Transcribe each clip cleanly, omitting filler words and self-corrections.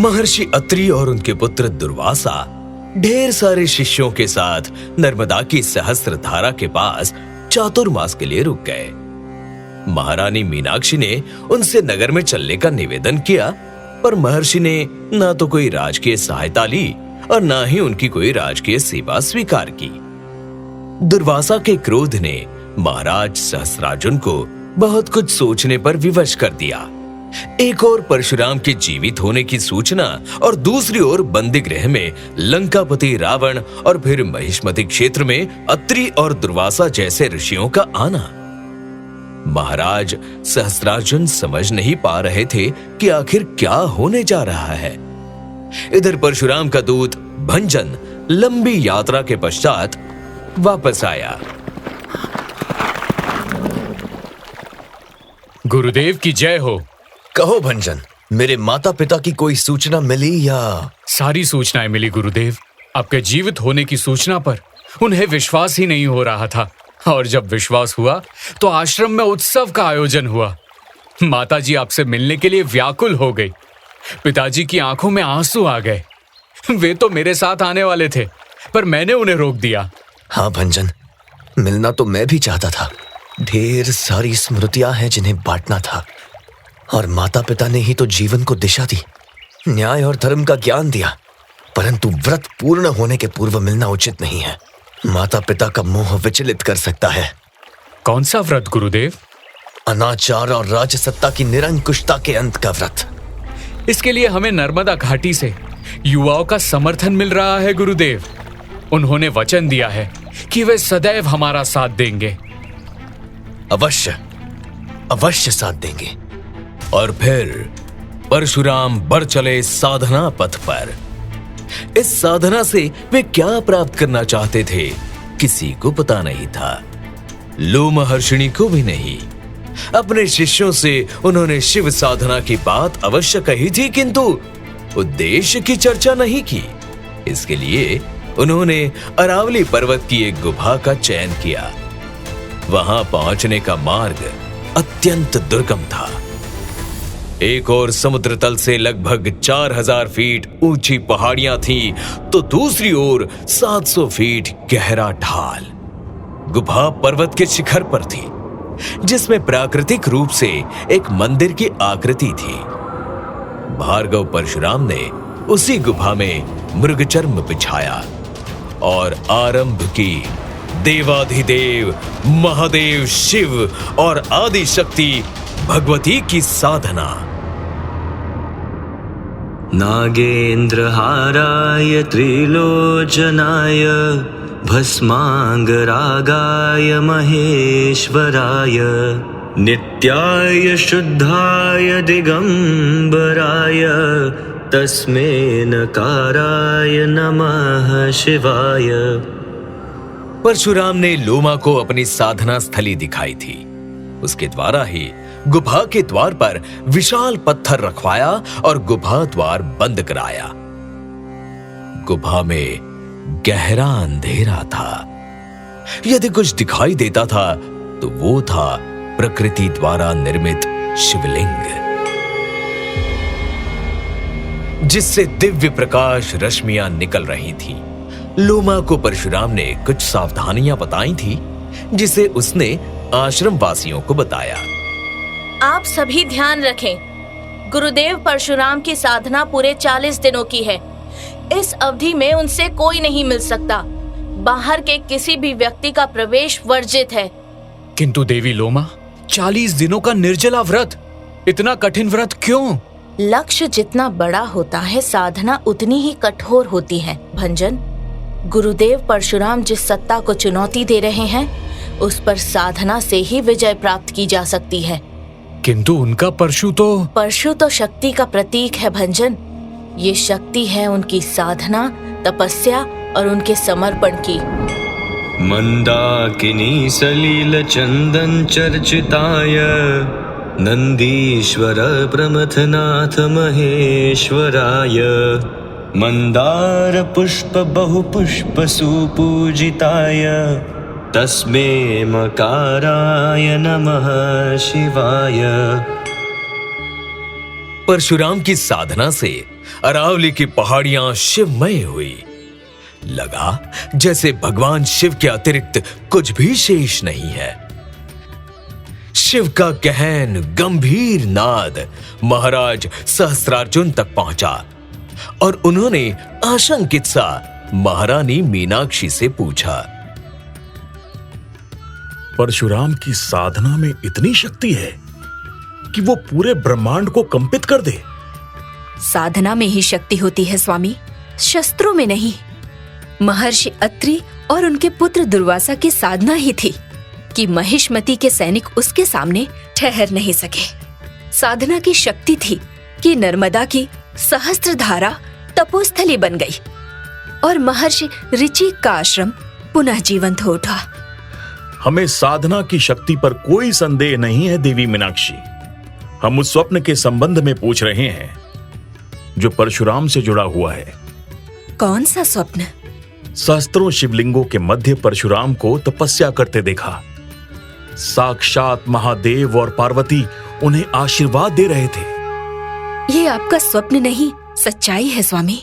महर्षि अत्रि और उनके पुत्र दुर्वासा ढेर सारे शिष्यों के साथ नर्मदा की सहस्त्र धारा के पास चातुर्मास के लिए रुक गए। महारानी मीनाक्षी ने उनसे नगर में चलने का निवेदन किया, पर महर्षि ने ना तो कोई राजकीय सहायता ली और ना ही उनकी कोई राजकीय सेवा स्वीकार की। दुर्वासा के क्रोध ने महाराज सहस्रार्जुन को बहुत कुछ सोचने पर विवश कर दिया। एक ओर परशुराम के जीवित होने की सूचना और दूसरी ओर बंदीगृह में लंकापति रावण और फिर महिष्मति क्षेत्र में अत्रि और दुर्वासा जैसे ऋषियों का आना। महाराज सहस्रार्जुन समझ नहीं पा रहे थे कि आखिर क्या होने जा रहा है। इधर परशुराम का दूत भंजन लंबी यात्रा के पश्चात वापस आया। गुरुदेव की जय हो। कहो भंजन, मेरे माता पिता की कोई सूचना मिली या? सारी सूचनाएं मिली गुरुदेव। आपके जीवित होने की सूचना पर उन्हें विश्वास ही नहीं हो रहा था, और जब विश्वास हुआ तो आश्रम में उत्सव का आयोजन हुआ। माताजी आपसे मिलने के लिए व्याकुल हो गई। पिताजी की आंखों में आंसू आ गए। वे तो मेरे साथ आने वाले थे, पर मैंने उन्हें रोक दिया। हाँ भंजन, मिलना तो मैं भी चाहता था। ढेर सारी स्मृतियां हैं जिन्हें बांटना था, और माता पिता ने ही तो जीवन को दिशा दी, न्याय और धर्म का ज्ञान दिया। परंतु व्रत पूर्ण होने के पूर्व मिलना उचित नहीं है। माता पिता का मोह विचलित कर सकता है। कौन सा व्रत गुरुदेव? अनाचार और राजसत्ता की निरंकुशता के अंत का व्रत। इसके लिए हमें नर्मदा घाटी से युवाओं का समर्थन मिल रहा है गुरुदेव। उन्होंने वचन दिया है कि वे सदैव हमारा साथ देंगे। अवश्य अवश्य साथ देंगे। और फिर परशुराम बढ़ चले साधना पथ पर। इस साधना से वे क्या प्राप्त करना चाहते थे किसी को पता नहीं था, लोमहर्षिणी को भी नहीं। अपने शिष्यों से उन्होंने शिव साधना की बात अवश्य कही थी, किंतु उद्देश्य की चर्चा नहीं की। इसके लिए उन्होंने अरावली पर्वत की एक गुफा का चयन किया। वहां पहुंचने का मार्ग अत्यंत दुर्गम था। एक ओर समुद्र तल से लगभग 4000 फीट ऊंची पहाड़ियां थीं, तो दूसरी ओर 700 फीट गहरा ढाल। गुफा पर्वत के शिखर पर थी, जिसमें प्राकृतिक रूप से एक मंदिर की आकृति थी। भार्गव परशुराम ने उसी गुफा में मृगचर्म बिछाया और आरंभ की देवाधिदेव महादेव शिव और आदि शक्ति भगवती की साधना। नागेन्द्रहाराय त्रिलोचनाय भस्मांगरागाय महेश्वराय नित्याय शुद्धाय दिगंबराय तस्मै नकाराय नमः शिवाय। परशुराम ने लोमा को अपनी साधना स्थली दिखाई थी। उसके द्वारा ही गुफा के द्वार पर विशाल पत्थर रखवाया और गुफा द्वार बंद कराया। गुफा में गहरा अंधेरा था। यदि कुछ दिखाई देता था तो वो था प्रकृति द्वारा निर्मित शिवलिंग, जिससे दिव्य प्रकाश रश्मियां निकल रही थीं। लोमा को परशुराम ने कुछ सावधानियां बताई थी, जिसे उसने आश्रम वासियों को बताया। आप सभी ध्यान रखें, गुरुदेव परशुराम की साधना पूरे 40 दिनों की है। इस अवधि में उनसे कोई नहीं मिल सकता। बाहर के किसी भी व्यक्ति का प्रवेश वर्जित है। किंतु देवी लोमा, 40 दिनों का निर्जला व्रत, इतना कठिन व्रत क्यों? लक्ष्य जितना बड़ा होता है, साधना उतनी ही कठोर होती है। भंजन, गुरुदेव परशुराम जिस सत्ता को चुनौती दे रहे हैं, उस पर साधना से ही विजय प्राप्त की जा सकती है। किंतु उनका परशु तो शक्ति का प्रतीक है भंजन। ये शक्ति है उनकी साधना, तपस्या और उनके समर्पण की। मंदाकिनी सलील चंदन चर्चिताय नंदीश्वर प्रमथनाथ महेश्वराय मंदार पुष्प बहु पुष्प सुपूजिताय तस्मै मकाराय नमः शिवाय। परशुराम की साधना से अरावली की पहाड़ियां शिवमय हुई। लगा जैसे भगवान शिव के अतिरिक्त कुछ भी शेष नहीं है। शिव का गहन गंभीर नाद महाराज सहस्त्रार्जुन तक पहुंचा और उन्होंने आशंकित सा महारानी मीनाक्षी से पूछा, परशुराम की साधना में इतनी शक्ति है कि वो पूरे ब्रह्मांड को कंपित कर दे? साधना में ही शक्ति होती है स्वामी, शस्त्रों में नहीं। महर्षि अत्रि और उनके पुत्र दुर्वासा की साधना ही थी कि महिष्मति के सैनिक उसके सामने ठहर नहीं सके। साधना की शक्ति थी कि नर्मदा की सहस्त्रधारा तपोस्थली बन गई और महर्षि ऋचि का आश्रम पुनः जीवंत हो उठा। हमें साधना की शक्ति पर कोई संदेह नहीं है देवी मीनाक्षी। हम उस स्वप्न के संबंध में पूछ रहे हैं जो परशुराम से जुड़ा हुआ है। कौन सा स्वप्न? सहस्त्रों शिवलिंगों के मध्य परशुराम को तपस्या करते देखा। साक्षात महादेव और पार्वती उन्हें आशीर्वाद दे रहे थे। ये आपका स्वप्न नहीं, सच्चाई है स्वामी।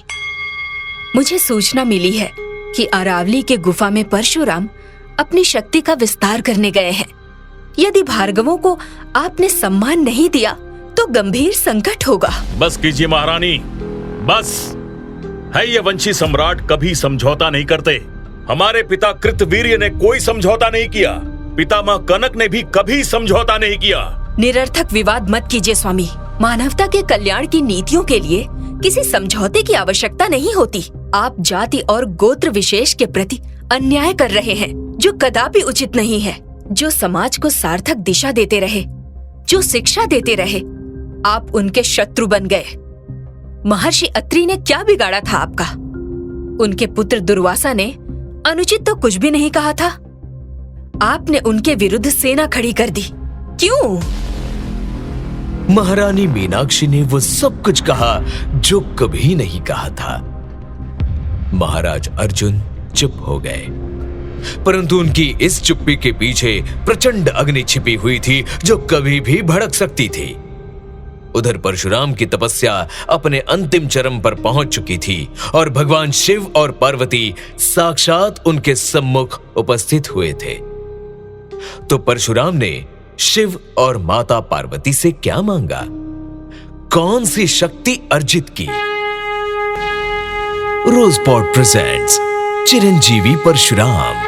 मुझे सूचना मिली है कि अरावली के गुफा में परशुराम अपनी शक्ति का विस्तार करने गए हैं। यदि भार्गवों को आपने सम्मान नहीं दिया तो गंभीर संकट होगा। बस कीजिए महारानी, बस। है ये वंशी सम्राट कभी समझौता नहीं करते। हमारे पिता कृतवीर्य ने कोई समझौता नहीं किया। पितामह कनक ने भी कभी समझौता नहीं किया। निरर्थक विवाद मत कीजिए स्वामी। मानवता के कल्याण की नीतियों के लिए किसी समझौते की आवश्यकता नहीं होती। आप जाति और गोत्र विशेष के प्रति अन्याय कर रहे हैं जो कदापि उचित नहीं है। जो समाज को सार्थक दिशा देते रहे, जो शिक्षा देते रहे, आप उनके शत्रु बन गए। महर्षि अत्रि ने क्या बिगाड़ा था आपका? उनके पुत्र दुर्वासा ने अनुचित तो कुछ भी नहीं कहा था। आपने उनके विरुद्ध सेना खड़ी कर दी। क्यों? महारानी मीनाक्षी ने वो सब कुछ कहा जो कभी नहीं कहा था। महाराज अर्जुन चुप हो गए, परंतु उनकी इस चुप्पी के पीछे प्रचंड अग्नि छिपी हुई थी जो कभी भी भड़क सकती थी। उधर परशुराम की तपस्या अपने अंतिम चरम पर पहुंच चुकी थी और भगवान शिव और पार्वती साक्षात उनके सम्मुख उपस्थित हुए थे। तो परशुराम ने शिव और माता पार्वती से क्या मांगा? कौन सी शक्ति अर्जित की? रोजपॉट प्रेजेंट्स चिरंजीवी परशुराम।